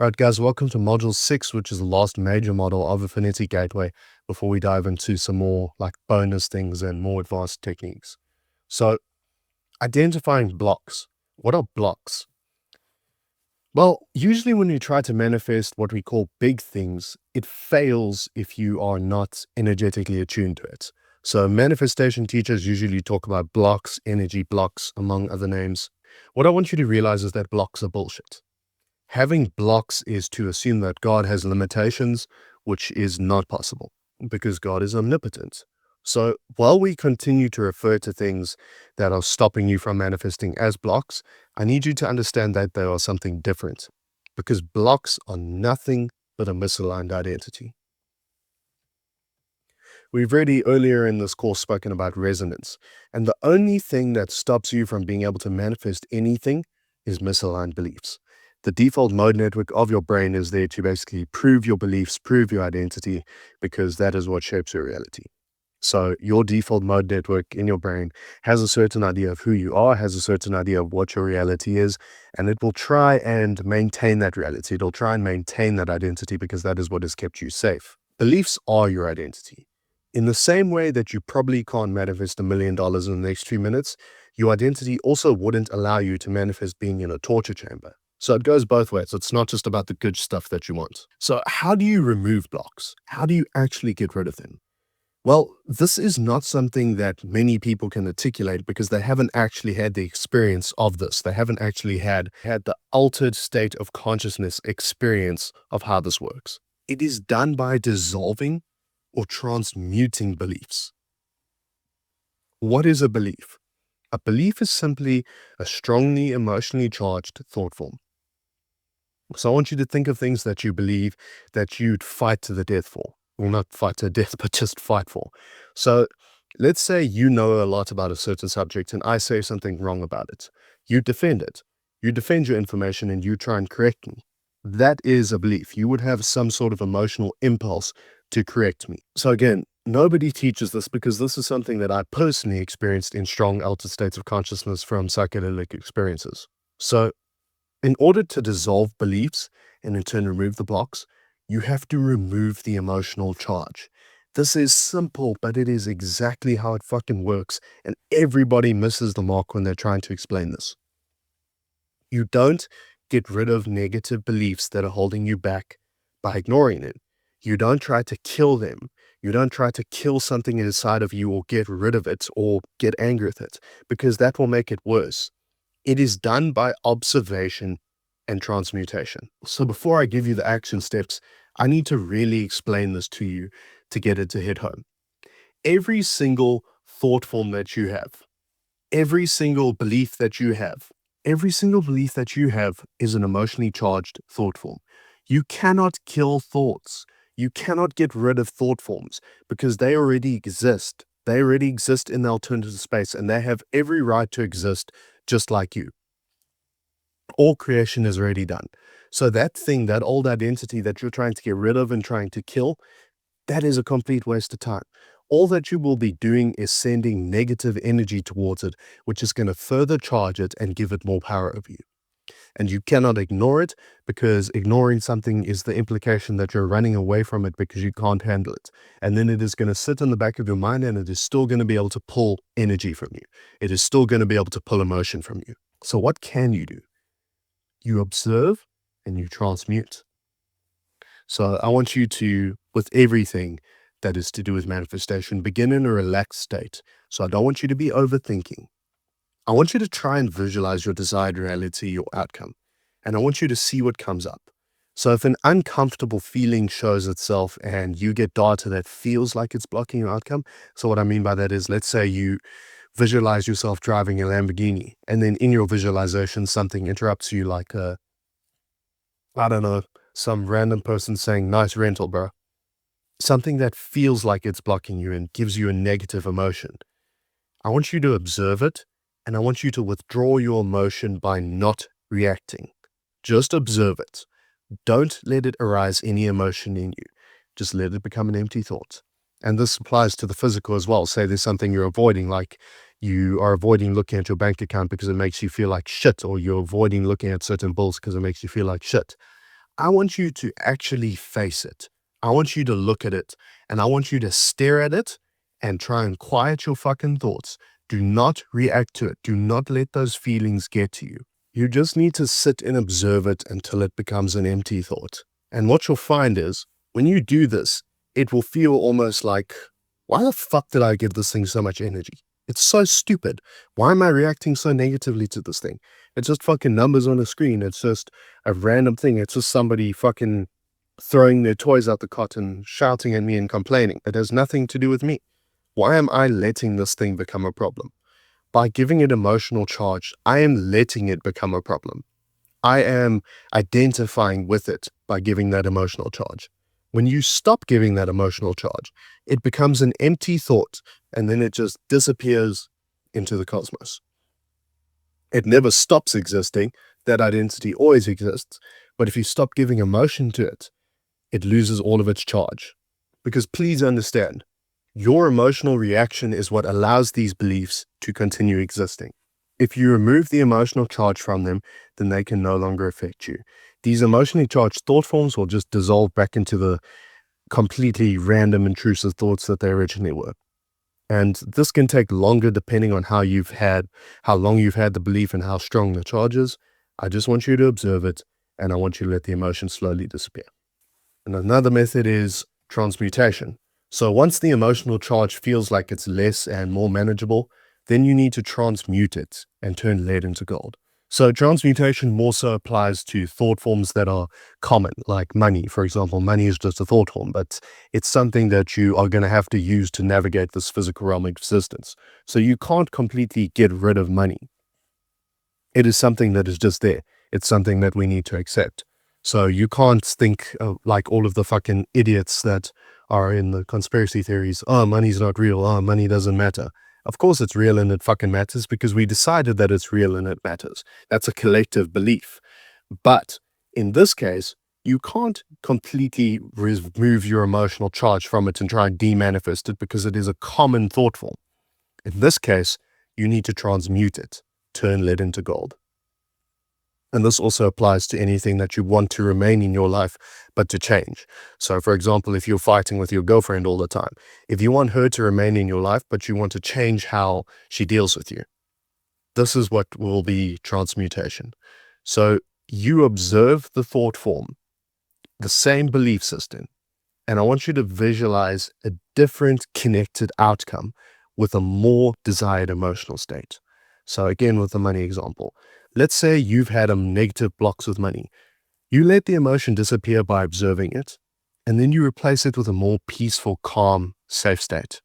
All right, guys, welcome to Module 6, which is the last major model of a phonetic gateway before we dive into some more like bonus things and more advanced techniques. So, identifying blocks. What are blocks? Well, usually when you try to manifest what we call big things, it fails if you are not energetically attuned to it. So, manifestation teachers usually talk about blocks, energy blocks, among other names. What I want you to realize is that blocks are bullshit. Having blocks is to assume that God has limitations, which is not possible because God is omnipotent. So while we continue to refer to things that are stopping you from manifesting as blocks, I need you to understand that they are something different because blocks are nothing but a misaligned identity. We've already earlier in this course spoken about resonance, and the only thing that stops you from being able to manifest anything is misaligned beliefs. The default mode network of your brain is there to basically prove your beliefs, prove your identity, because that is what shapes your reality. So your default mode network in your brain has a certain idea of who you are, has a certain idea of what your reality is, and it will try and maintain that reality. It'll try and maintain that identity because that is what has kept you safe. Beliefs are your identity. In the same way that you probably can't manifest $1 million in the next 2 minutes, your identity also wouldn't allow you to manifest being in a torture chamber. So it goes both ways. It's not just about the good stuff that you want. So how do you remove blocks? How do you actually get rid of them? Well, this is not something that many people can articulate because they haven't actually had the experience of this. They haven't actually had the altered state of consciousness experience of how this works. It is done by dissolving or transmuting beliefs. What is a belief? A belief is simply a strongly emotionally charged thought form. So I want you to think of things that you believe that you'd fight to the death for. Well, not fight to death, but just fight for. So let's say you know a lot about a certain subject and I say something wrong about it. You defend it. You defend your information and you try and correct me. That is a belief. You would have some sort of emotional impulse to correct me. So again, nobody teaches this because this is something that I personally experienced in strong altered states of consciousness from psychedelic experiences. So in order to dissolve beliefs and in turn remove the blocks, you have to remove the emotional charge. This is simple, but it is exactly how it fucking works, and everybody misses the mark when they're trying to explain this. You don't get rid of negative beliefs that are holding you back by ignoring them. You don't try to kill them. You don't try to kill something inside of you or get rid of it or get angry with it, because that will make it worse. It is done by observation and transmutation. So before I give you the action steps, I need to really explain this to you to get it to hit home. Every single thought form that you have, every single belief that you have, every single belief that you have is an emotionally charged thought form. You cannot kill thoughts. You cannot get rid of thought forms because they already exist. They already exist in the alternative space and they have every right to exist just like you. All creation is already done. So that thing, that old identity that you're trying to get rid of and trying to kill, that is a complete waste of time. All that you will be doing is sending negative energy towards it, which is going to further charge it and give it more power over you. And you cannot ignore it because ignoring something is the implication that you're running away from it because you can't handle it. And then it is going to sit in the back of your mind and it is still going to be able to pull energy from you. It is still going to be able to pull emotion from you. So what can you do? You observe and you transmute. So I want you to, with everything that is to do with manifestation, begin in a relaxed state. So I don't want you to be overthinking. I want you to try and visualize your desired reality, your outcome, and I want you to see what comes up. So if an uncomfortable feeling shows itself and you get data that feels like it's blocking your outcome, so what I mean by that is, let's say you visualize yourself driving a Lamborghini, and then in your visualization, something interrupts you like I don't know, some random person saying, "Nice rental, bro." Something that feels like it's blocking you and gives you a negative emotion. I want you to observe it, and I want you to withdraw your emotion by not reacting. Just observe it. Don't let it arise any emotion in you. Just let it become an empty thought. And this applies to the physical as well. Say there's something you're avoiding, like you are avoiding looking at your bank account because it makes you feel like shit, or you're avoiding looking at certain bills because it makes you feel like shit. I want you to actually face it. I want you to look at it, and I want you to stare at it and try and quiet your fucking thoughts. Do not react to it. Do not let those feelings get to you. You just need to sit and observe it until it becomes an empty thought. And what you'll find is, when you do this, it will feel almost like, why the fuck did I give this thing so much energy? It's so stupid. Why am I reacting so negatively to this thing? It's just fucking numbers on a screen. It's just a random thing. It's just somebody fucking throwing their toys out the cot and shouting at me and complaining. It has nothing to do with me. Why am I letting this thing become a problem? By giving it emotional charge, I am letting it become a problem. I am identifying with it by giving that emotional charge. When you stop giving that emotional charge, it becomes an empty thought, and then it just disappears into the cosmos. It never stops existing. That identity always exists. But if you stop giving emotion to it, it loses all of its charge. Because please understand, your emotional reaction is what allows these beliefs to continue existing. If you remove the emotional charge from them, then they can no longer affect you. These emotionally charged thought forms will just dissolve back into the completely random, intrusive thoughts that they originally were. And this can take longer depending on how long you've had the belief and how strong the charge is. I just want you to observe it, and I want you to let the emotion slowly disappear. And another method is transmutation. So once the emotional charge feels like it's less and more manageable, then you need to transmute it and turn lead into gold. So transmutation more so applies to thought forms that are common, like money. For example, money is just a thought form, but it's something that you are going to have to use to navigate this physical realm of existence. So you can't completely get rid of money. It is something that is just there. It's something that we need to accept. So you can't think like all of the fucking idiots that are in the conspiracy theories. Oh, money's not real. Oh, money doesn't matter. Of course it's real and it fucking matters because we decided that it's real and it matters. That's a collective belief. But in this case, you can't completely remove your emotional charge from it and try and demanifest it because it is a common thought form. In this case, you need to transmute it, turn lead into gold. And this also applies to anything that you want to remain in your life, but to change. So for example, if you're fighting with your girlfriend all the time, if you want her to remain in your life, but you want to change how she deals with you, this is what will be transmutation. So you observe the thought form, the same belief system, and I want you to visualize a different connected outcome with a more desired emotional state. So again, with the money example, let's say you've had negative blocks with money. You let the emotion disappear by observing it, and then you replace it with a more peaceful, calm, safe state.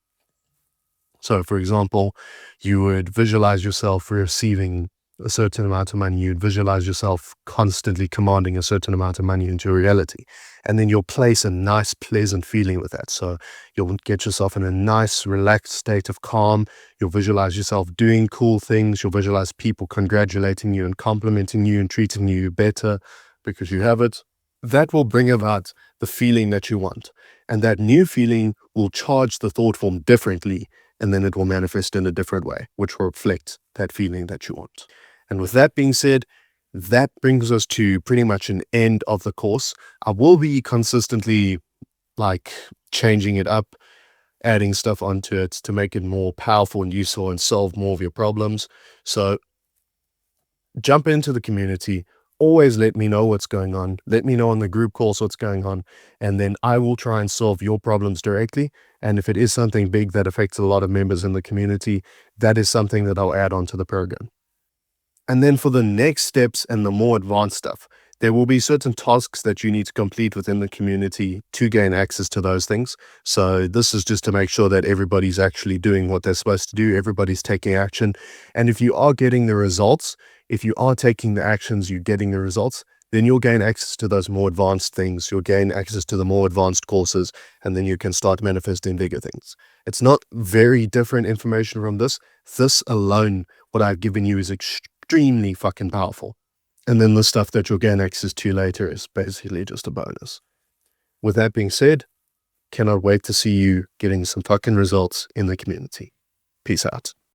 So for example, you would visualize yourself receiving a certain amount of money. You'd visualize yourself constantly commanding a certain amount of money into reality. And then you'll place a nice, pleasant feeling with that. So you'll get yourself in a nice, relaxed state of calm. You'll visualize yourself doing cool things. You'll visualize people congratulating you and complimenting you and treating you better because you have it. That will bring about the feeling that you want. And that new feeling will charge the thought form differently, and then it will manifest in a different way, which will reflect that feeling that you want. And with that being said, that brings us to pretty much an end of the course. I will be consistently changing it up, adding stuff onto it to make it more powerful and useful and solve more of your problems. So jump into the community. Always let me know what's going on. Let me know on the group calls what's going on, and then I will try and solve your problems directly. And if it is something big that affects a lot of members in the community, that is something that I'll add onto the program. And then for the next steps and the more advanced stuff, there will be certain tasks that you need to complete within the community to gain access to those things. So this is just to make sure that everybody's actually doing what they're supposed to do. Everybody's taking action. And if you are getting the results, if you are taking the actions, you're getting the results, then you'll gain access to those more advanced things. You'll gain access to the more advanced courses, and then you can start manifesting bigger things. It's not very different information from this. This alone, what I've given you, is extremely fucking powerful. And then the stuff that you'll gain access to later is basically just a bonus. With that being said, cannot wait to see you getting some fucking results in the community. Peace out.